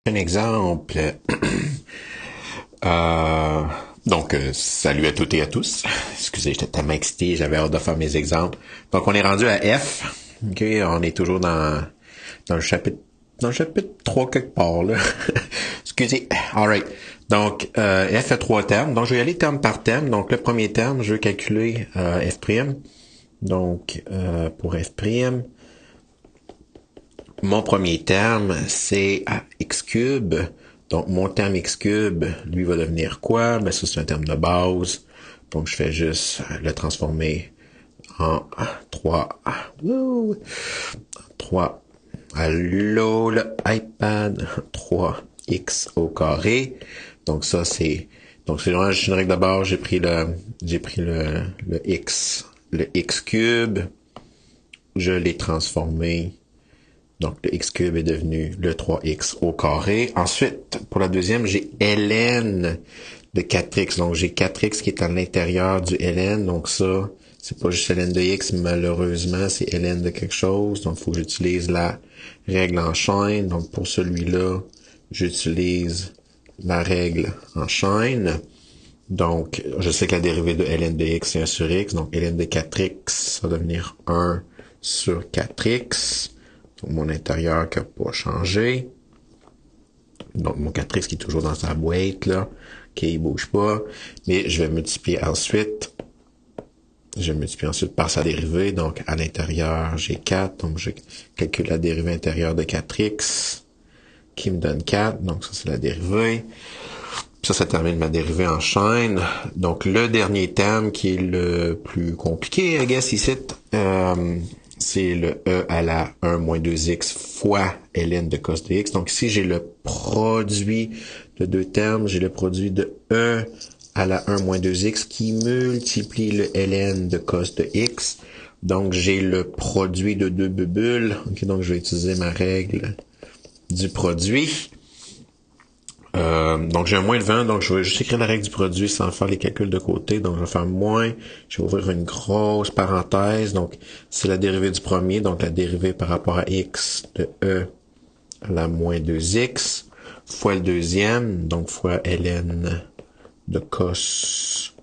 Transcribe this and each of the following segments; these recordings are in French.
Un exemple. Salut à toutes et à tous. Excusez, j'étais tellement excité, j'avais hâte de faire mes exemples. Donc, on est rendu à F. OK, on est toujours dans le chapitre dans le chapitre 3 quelque part, là. Excusez. Alright. Donc, F a trois termes. Donc, je vais y aller terme par terme. Donc, le premier terme, je veux calculer F'. Donc, pour F', mon premier terme, c'est x cube. Donc, mon terme x cube, lui, va devenir quoi? Ben, ça, c'est un terme de base. Donc, je fais juste le transformer en 3. Woo! 3. Allô, le iPad. 3x au carré. Donc, ça, c'est vraiment juste une règle de base. J'ai pris le x cube. Je l'ai transformé. Donc, le x cube est devenu le 3x au carré. Ensuite, pour la deuxième, j'ai ln de 4x. Donc, j'ai 4x qui est à l'intérieur du ln. Donc, ça, c'est pas juste ln de x, malheureusement, c'est ln de quelque chose. Donc, il faut que j'utilise la règle en chaîne. Donc, pour celui-là, j'utilise la règle en chaîne. Donc, je sais que la dérivée de ln de x, c'est 1 sur x. Donc, ln de 4x, ça va devenir 1 sur 4x. Donc, mon intérieur qui n'a pas changé. Donc, mon 4x qui est toujours dans sa boîte, là. OK, il bouge pas. Mais je vais multiplier ensuite. Je multiplie ensuite par sa dérivée. Donc, à l'intérieur, j'ai 4. Donc, je calcule la dérivée intérieure de 4x qui me donne 4. Donc, ça, c'est la dérivée. Ça termine ma dérivée en chaîne. Donc, le dernier terme qui est le plus compliqué, I guess, ici, c'est le e à la 1 moins 2x fois ln de cos de x. Donc, ici, j'ai le produit de deux termes. J'ai le produit de e à la 1 moins 2x qui multiplie le ln de cos de x. Donc, j'ai le produit de deux bulles. Okay, donc, je vais utiliser ma règle du produit. Donc j'ai un moins de 20, donc je vais juste écrire la règle du produit sans faire les calculs de côté. Donc je vais faire moins, je vais ouvrir une grosse parenthèse. Donc c'est la dérivée du premier, donc la dérivée par rapport à x de e à la moins 2x, fois le deuxième, donc fois ln de cos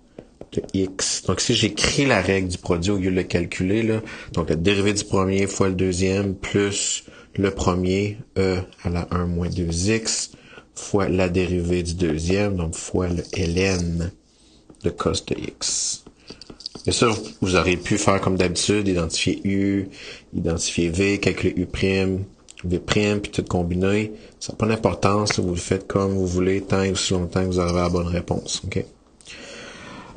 de x. Donc si j'écris la règle du produit au lieu de le calculer, là, donc la dérivée du premier fois le deuxième plus le premier, e à la 1 moins 2x, fois la dérivée du deuxième, donc fois le ln de cos de x. Bien sûr, vous aurez pu faire comme d'habitude, identifier u, identifier v, calculer u', v', puis tout combiner. Ça n'a pas d'importance, vous le faites comme vous voulez, tant et aussi longtemps que vous arrivez à la bonne réponse. OK?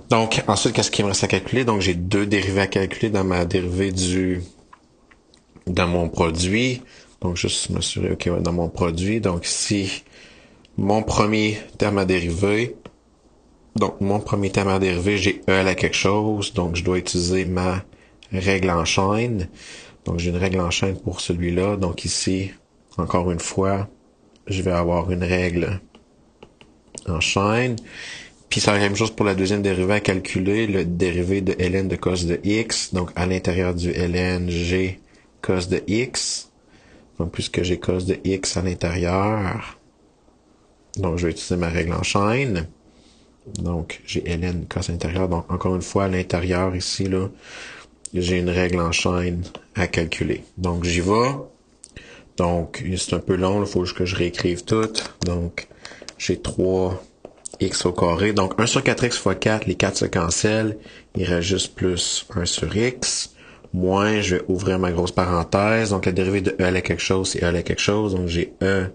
Donc, ensuite, qu'est-ce qu'il me reste à calculer? Donc, j'ai deux dérivés à calculer dans ma dérivée dans mon produit. Donc, juste m'assurer, OK, ouais, dans mon produit. Donc, ici, mon premier terme à dériver. Donc, mon premier terme à dériver, j'ai e à la quelque chose. Donc, je dois utiliser ma règle en chaîne. Donc, j'ai une règle en chaîne pour celui-là. Donc, ici, encore une fois, je vais avoir une règle en chaîne. Puis, c'est la même chose pour la deuxième dérivée à calculer, le dérivé de ln de cos de x. Donc, à l'intérieur du ln, j'ai cos de x. Donc, puisque j'ai cos de x à l'intérieur, donc je vais utiliser ma règle en chaîne. Donc, j'ai ln cos intérieur. Donc, encore une fois, à l'intérieur, ici, là, j'ai une règle en chaîne à calculer. Donc, j'y vais. Donc, c'est un peu long, il faut que je réécrive tout. Donc, j'ai 3x au carré. Donc, 1 sur 4x fois 4, les 4 se cancellent. Il reste juste plus 1 sur x. Moins, je vais ouvrir ma grosse parenthèse. Donc, la dérivée de e à la quelque chose, c'est e à la quelque chose. Donc, j'ai e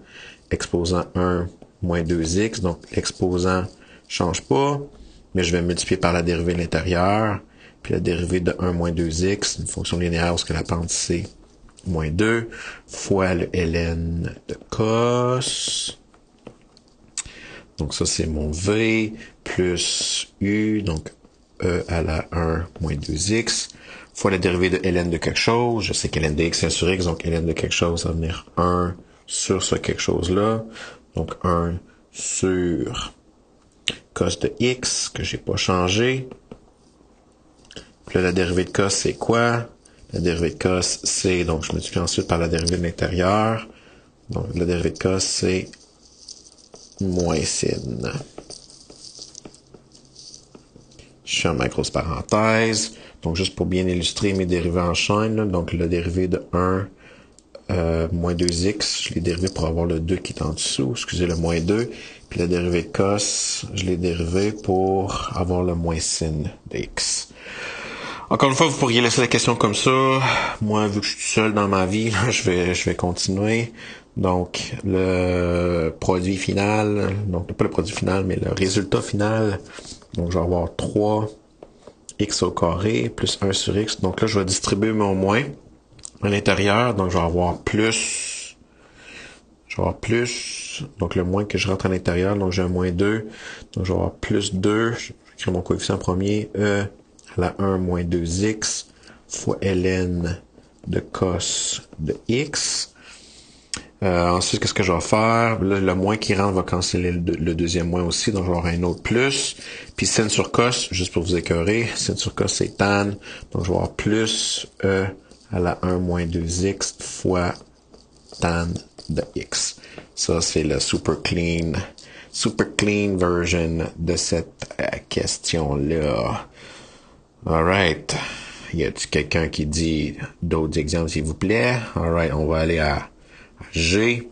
exposant 1 moins 2x. Donc, l'exposant change pas, mais je vais multiplier par la dérivée de l'intérieur. Puis la dérivée de 1 moins 2x, une fonction linéaire parce que la pente c'est moins 2, fois le ln de cos. Donc ça c'est mon v, plus u, donc e à la 1 moins 2x, fois la dérivée de ln de quelque chose. Je sais que ln de x c'est 1 sur x, donc ln de quelque chose, ça va venir 1 sur ce quelque chose-là. Donc 1 sur cos de x, que j'ai pas changé. Puis là, la dérivée de cos, c'est quoi? La dérivée de cos, c'est, donc je multiplie ensuite par la dérivée de l'intérieur. Donc la dérivée de cos, c'est moins sin. Je ferme ma grosse parenthèse. Donc, juste pour bien illustrer mes dérivés en chaîne, là, donc le dérivé de 1 moins 2x, je l'ai dérivé pour avoir le 2 qui est en dessous, excusez, le moins 2. Puis le dérivé de cos, je l'ai dérivé pour avoir le moins sin de x. Encore une fois, vous pourriez laisser la question comme ça. Moi, vu que je suis seul dans ma vie, là, je vais continuer. Donc, le produit final, donc pas le produit final, mais le résultat final. Donc, je vais avoir 3x au carré plus 1 sur x. Donc là, je vais distribuer mon moins à l'intérieur. Donc, je vais avoir plus. Donc, le moins que je rentre à l'intérieur. Donc, j'ai un moins 2. Donc, je vais avoir plus 2. Je vais écrire mon coefficient premier. E à la 1 moins 2x fois ln de cos de x. Ensuite, qu'est-ce que je vais faire? Là, le moins qui rentre va canceller le deuxième moins aussi, donc je vais avoir un autre plus. Puis sin sur cos, juste pour vous écœurer, sin sur cos c'est tan, donc je vais avoir plus e à la 1 moins 2x fois tan de x. Ça, c'est le super clean version de cette question-là. Alright. Y a-t-il quelqu'un qui dit d'autres exemples, s'il vous plaît? Alright, on va aller à G.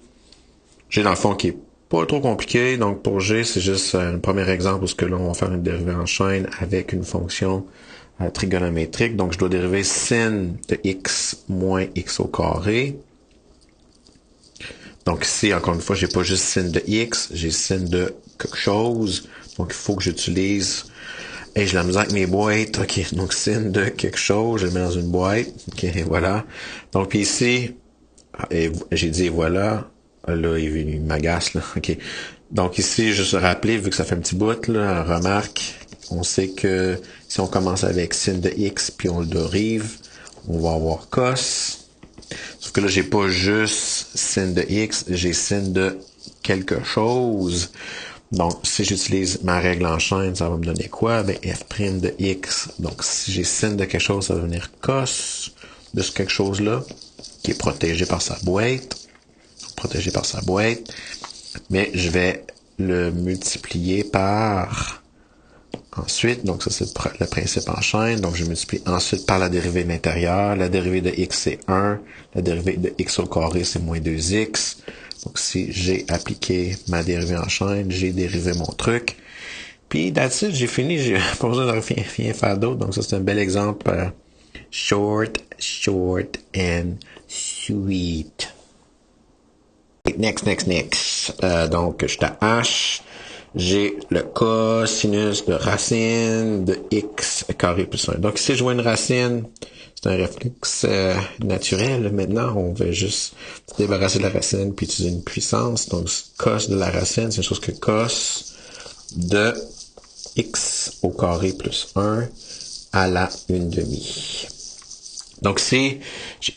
G, dans le fond, qui est pas trop compliqué. Donc, pour G, c'est juste un premier exemple où ce que là, on va faire une dérivée en chaîne avec une fonction trigonométrique. Donc, je dois dériver sin de x moins x au carré. Donc, ici, encore une fois, j'ai pas juste sin de x, j'ai sin de quelque chose. Donc, il faut que j'utilise... Hey, j'ai la misère avec mes boîtes. OK, donc sin de quelque chose, je le mets dans une boîte. OK, voilà. Donc, puis ici, j'ai dit voilà. Là, il m'agace, là. OK. Donc, ici, juste rappeler, vu que ça fait un petit bout, là, remarque, on sait que si on commence avec sin de x, puis on le dérive, on va avoir cos. Sauf que là, j'ai pas juste sin de x, j'ai sin de quelque chose. Donc, si j'utilise ma règle en chaîne, ça va me donner quoi? Ben, f' de x. Donc, si j'ai sin de quelque chose, ça va venir cos de ce quelque chose-là, qui est protégé par sa boîte. Mais je vais le multiplier par... Ensuite, donc ça, c'est le principe en chaîne. Donc, je multiplie ensuite par la dérivée de l'intérieur. La dérivée de x, c'est 1. La dérivée de x au carré, c'est moins 2x. Donc, si j'ai appliqué ma dérivée en chaîne, j'ai dérivé mon truc. Puis, that's it, j'ai fini. J'ai pas besoin de rien faire d'autre. Donc, ça, c'est un bel exemple. Short and sweet. Next. Donc, je suis à H. J'ai le cosinus de racine de x carré plus 1. Donc, si je vois une racine, c'est un réflexe naturel. Maintenant, on va juste se débarrasser de la racine puis utiliser une puissance. Donc, cos de la racine, c'est une chose que cos de x au carré plus 1 à la 1/2. Donc, c'est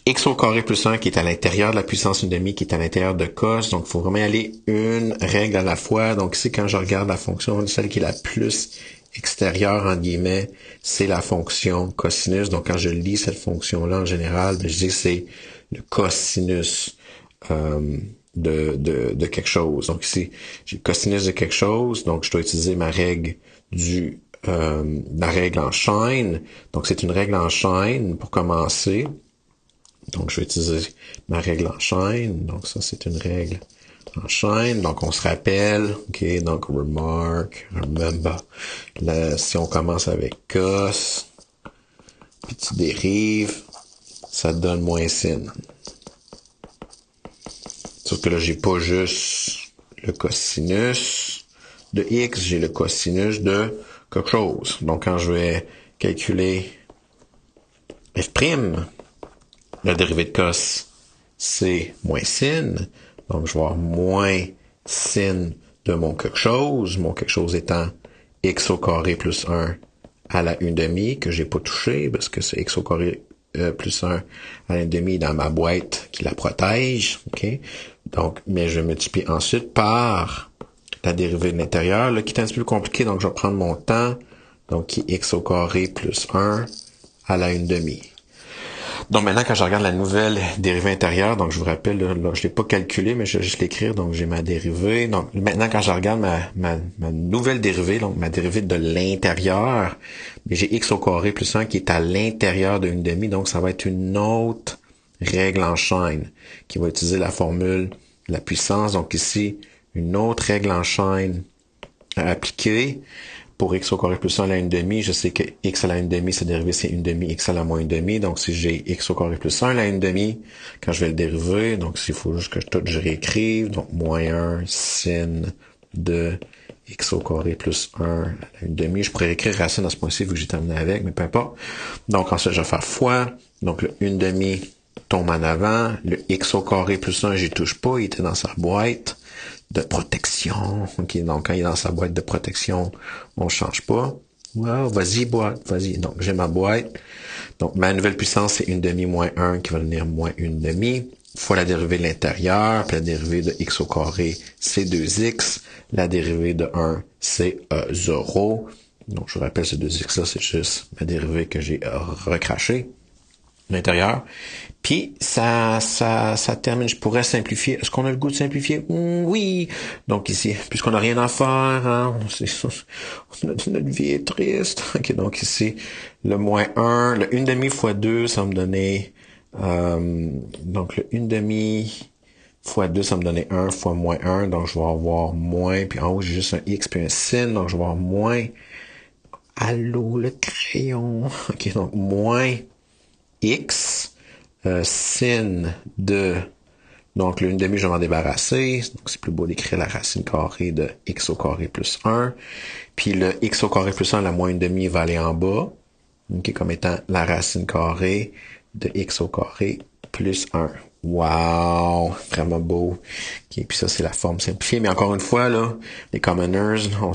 x au carré plus 1 qui est à l'intérieur de la puissance 1/2 qui est à l'intérieur de cos. Donc, il faut vraiment aller une règle à la fois. Donc, ici, quand je regarde la fonction, celle qui est la plus extérieure, entre guillemets, c'est la fonction cosinus. Donc, quand je lis cette fonction-là, en général, je dis que c'est le cosinus de quelque chose. Donc, ici, j'ai le cosinus de quelque chose. Donc, je dois utiliser ma règle la règle en chaîne. Donc, c'est une règle en chaîne pour commencer. Donc, je vais utiliser ma règle en chaîne. Donc, ça, c'est une règle en chaîne. Donc, on se rappelle. OK, donc, remember. Si on commence avec cos, puis tu dérives, ça te donne moins sin. Sauf que là, j'ai pas juste le cosinus de x, j'ai le cosinus de quelque chose. Donc, quand je vais calculer f', la dérivée de cos, c'est moins sin. Donc, je vais avoir moins sin de mon quelque chose étant x au carré plus 1 à la 1/2, que j'ai pas touché, parce que c'est x au carré plus 1 à la 1/2 dans ma boîte qui la protège. OK? Donc, mais je multiplie ensuite par la dérivée de l'intérieur, là, qui est un petit peu compliqué, donc je vais prendre mon temps, donc qui est x au carré plus 1 à la 1/2. Donc maintenant, quand je regarde la nouvelle dérivée intérieure, donc je vous rappelle, là, je l'ai pas calculé, mais je vais juste l'écrire, donc j'ai ma dérivée. Donc maintenant, quand je regarde ma nouvelle dérivée, donc ma dérivée de l'intérieur, j'ai x au carré plus 1 qui est à l'intérieur de 1/2, donc ça va être une autre règle en chaîne qui va utiliser la formule de la puissance. Donc ici, une autre règle en chaîne à appliquer. Pour x au carré plus 1 à la 1/2, je sais que x à la 1/2, sa dérivée, c'est 1/2, x à la moins 1/2. Donc, si j'ai x au carré plus 1 à la 1/2, quand je vais le dériver, donc s'il faut juste que je réécrive, donc moins 1 sin de x au carré plus 1 à la 1/2. Je pourrais écrire racine à ce point-ci vu que j'ai terminé avec, mais peu importe. Donc, ensuite, je vais faire fois. Donc, le 1/2 tombe en avant. Le x au carré plus 1, j'y touche pas. Il était dans sa boîte de protection. OK, donc quand il est dans sa boîte de protection, on change pas. Wow, vas-y, boîte, vas-y. Donc, j'ai ma boîte. Donc, ma nouvelle puissance, c'est 1/2 moins 1 qui va devenir moins 1/2 fois la dérivée de l'intérieur, puis la dérivée de x au carré, c'est 2x. La dérivée de 1, c'est 0. Donc, je vous rappelle, ce 2x-là, c'est juste ma dérivée que j'ai recrachée. L'intérieur. Puis, ça termine. Je pourrais simplifier. Est-ce qu'on a le goût de simplifier? Oui! Donc ici, puisqu'on n'a rien à faire, hein, notre vie est triste. OK, donc ici, le moins 1, le 1/2 fois 2, ça va me donner, donc le 1/2 fois 2, ça me donnait 1 fois moins 1, donc je vais avoir moins, puis en haut, j'ai juste un x puis un sin, donc je vais avoir moins, allô, le crayon. OK, donc moins x, sin de, donc le 1/2, je vais m'en débarrasser, donc c'est plus beau d'écrire la racine carrée de x au carré plus 1, puis le x au carré plus 1, la moins 1/2 va aller en bas, okay, comme étant la racine carrée de x au carré plus 1. Wow! Vraiment beau. Okay, puis ça, c'est la forme simplifiée. Mais encore une fois, là, les commoners, on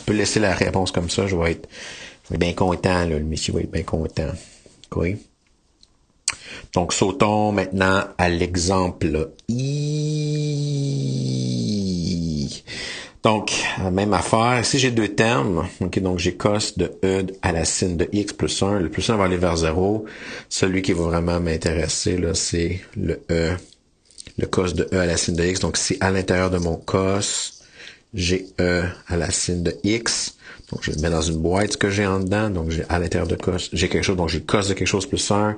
peut laisser la réponse comme ça. Je vais être bien content, là. Le monsieur va être bien content. Okay. Donc, sautons maintenant à l'exemple I. Donc, même affaire. Ici, j'ai deux termes. Okay, donc, j'ai cos de E à la sin de x plus 1. Le plus 1 va aller vers 0. Celui qui va vraiment m'intéresser, là, c'est le E. Le cos de E à la sin de x. Donc, ici, à l'intérieur de mon cos, j'ai E à la sin de x. Donc, je le mets dans une boîte ce que j'ai en dedans. Donc, j'ai à l'intérieur de cos, j'ai quelque chose. Donc, j'ai cos de quelque chose plus 1.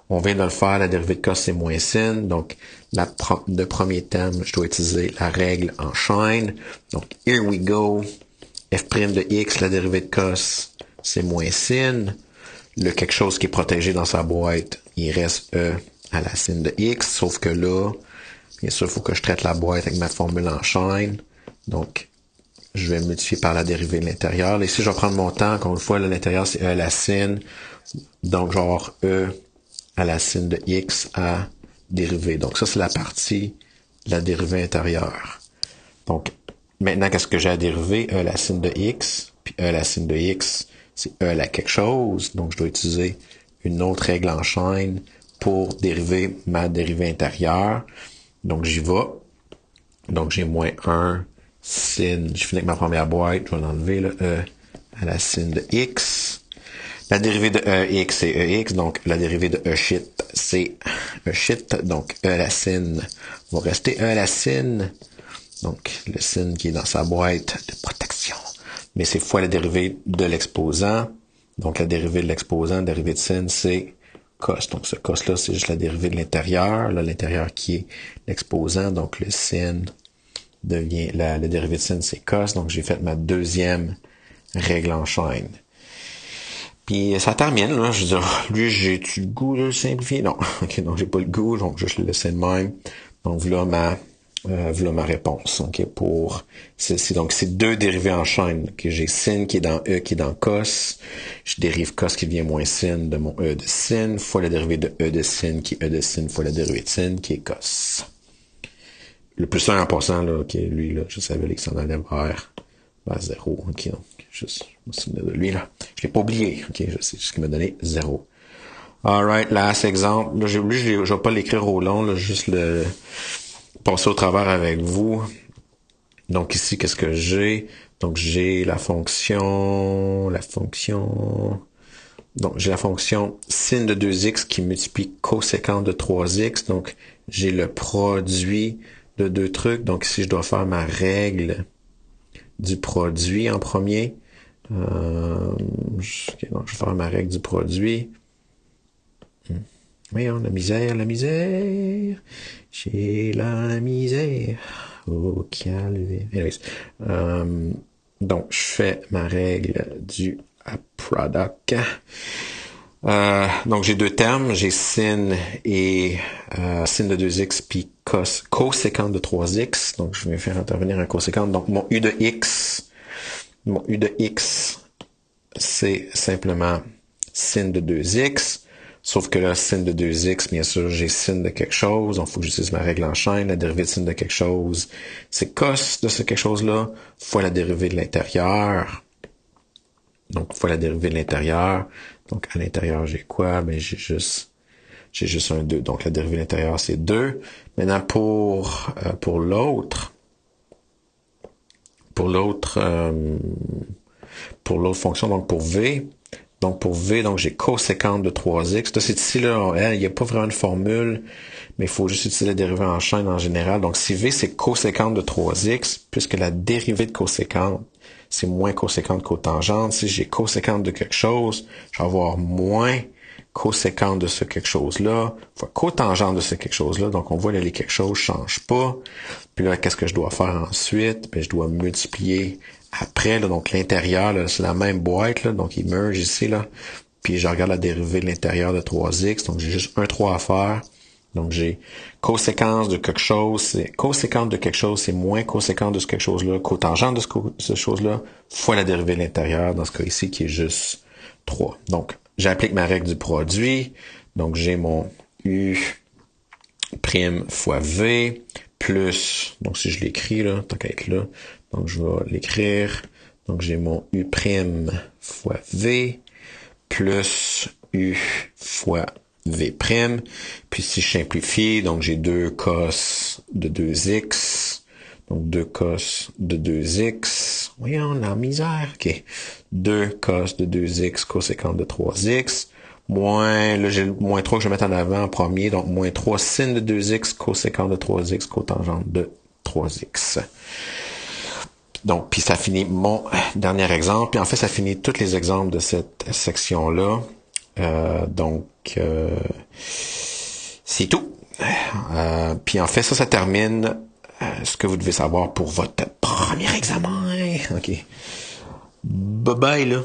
On vient de le faire, la dérivée de cos, c'est moins sin. Donc, le premier terme, je dois utiliser la règle en chaîne. Donc, here we go. F' de x, la dérivée de cos, c'est moins sin. Le quelque chose qui est protégé dans sa boîte, il reste E à la sin de x. Sauf que là, bien sûr, il faut que je traite la boîte avec ma formule en chaîne. Donc, je vais multiplier par la dérivée de l'intérieur. Ici, je vais prendre mon temps. Encore une fois, l'intérieur, c'est E à la sin. Donc, je vais avoir E à la sin de x à dérivée. Donc, ça, c'est la partie de la dérivée intérieure. Donc, maintenant, qu'est-ce que j'ai à dériver? E à la sin de x, puis E à la sin de x, c'est E à la quelque chose. Donc, je dois utiliser une autre règle en chaîne pour dériver ma dérivée intérieure. Donc, j'y vais. Donc, j'ai moins 1 sin. Je finis avec ma première boîte. Je vais enlever le E à la sin de x. La dérivée de EX, c'est EX, donc la dérivée de E shit, c'est E shit, donc E à la sin va rester E à la sin, donc le sin qui est dans sa boîte de protection, mais c'est fois la dérivée de l'exposant, donc la dérivée de l'exposant, la dérivée de sin, c'est cos, donc ce cos-là, c'est juste la dérivée de l'intérieur, là, l'intérieur qui est l'exposant, donc le sin devient, la dérivée de sin, c'est cos, donc j'ai fait ma deuxième règle en chaîne. Puis ça termine, là, je veux dire, lui, j'ai-tu le goût de le simplifier? Non, ok, donc j'ai pas le goût, donc je le laisse de même. Donc voilà ma réponse, ok, pour donc c'est deux dérivés en chaîne, que j'ai sin qui est dans E qui est dans cos, je dérive cos qui devient moins sin de mon E de sin, fois la dérivée de E de sin qui est E de sin fois la dérivée de sin qui est cos. Le plus 1 en passant, là, ok, lui, là, je savais qu'il s'en allait vers 0, ok, donc juste, je me souviens de lui, là. Je l'ai pas oublié, ok, je sais ce qu'il m'a donné, 0. Alright, last exemple. Là, je vais pas l'écrire au long, là, juste le passer au travers avec vous. Donc ici, qu'est-ce que j'ai? Donc j'ai la fonction, Donc, j'ai la fonction sin de 2x qui multiplie coséquence de 3x. Donc, j'ai le produit de deux trucs. Donc, ici, je dois faire ma règle du produit en premier. Okay, donc, je vais faire ma règle du produit. Voyons, la misère, la misère. J'ai la misère. Oh, calvaire. Anyways. Donc, je fais ma règle du product. Donc, j'ai deux termes. J'ai sin et sin de 2x puis coséquence de 3x. Donc, je vais faire intervenir un coséquence. Donc, mon u de x, c'est simplement sin de 2x. Sauf que là, sin de 2x, bien sûr, j'ai sin de quelque chose. Donc, il faut que j'utilise ma règle en chaîne. La dérivée de sin de quelque chose, c'est cos de ce quelque chose-là fois la dérivée de l'intérieur. Donc, fois la dérivée de l'intérieur. Donc, à l'intérieur, j'ai quoi? Ben, j'ai juste un 2. Donc, la dérivée de l'intérieur, c'est 2. Maintenant, pour l'autre fonction, donc pour v, donc j'ai coséquence de 3x. Là, c'est ici, là, il n'y a pas vraiment de formule, mais il faut juste utiliser la dérivée en chaîne en général. Donc, si v, c'est coséquence de 3x, puisque la dérivée de coséquence, c'est moins coséquente cotangente. Si j'ai coséquence de quelque chose, je vais avoir moins coséquence de ce quelque chose-là, fois cotangente de ce quelque chose-là. Donc, on voit, là, les quelque chose ne changent pas. Puis là, qu'est-ce que je dois faire ensuite? Ben, je dois multiplier après, là, donc l'intérieur, là, c'est la même boîte, là, donc il merge ici, là. Puis je regarde la dérivée de l'intérieur de 3x, donc j'ai juste un 3 à faire. Donc j'ai coséquence de quelque chose, c'est moins coséquence de ce quelque chose-là, cotangente de ce chose-là, fois la dérivée de l'intérieur, dans ce cas ici, qui est juste 3. Donc, j'applique ma règle du produit, donc j'ai mon u' fois v, plus, donc si je l'écris là, tant qu'à être là, donc je vais l'écrire, donc j'ai mon u' fois v, plus u fois v', puis si je simplifie, donc j'ai 2 cos de 2x, donc 2 cos de 2x, voyons la misère, ok, 2 cos de 2x coséquence de 3x, moins, là j'ai le moins 3 que je vais mettre en avant en premier, donc moins 3 sin de 2x coséquence de 3x cotangente de 3x. Donc, puis ça finit mon dernier exemple, puis en fait ça finit tous les exemples de cette section-là. C'est tout. Puis en fait ça termine ce que vous devez savoir pour votre premier examen. Ok. Bye bye là.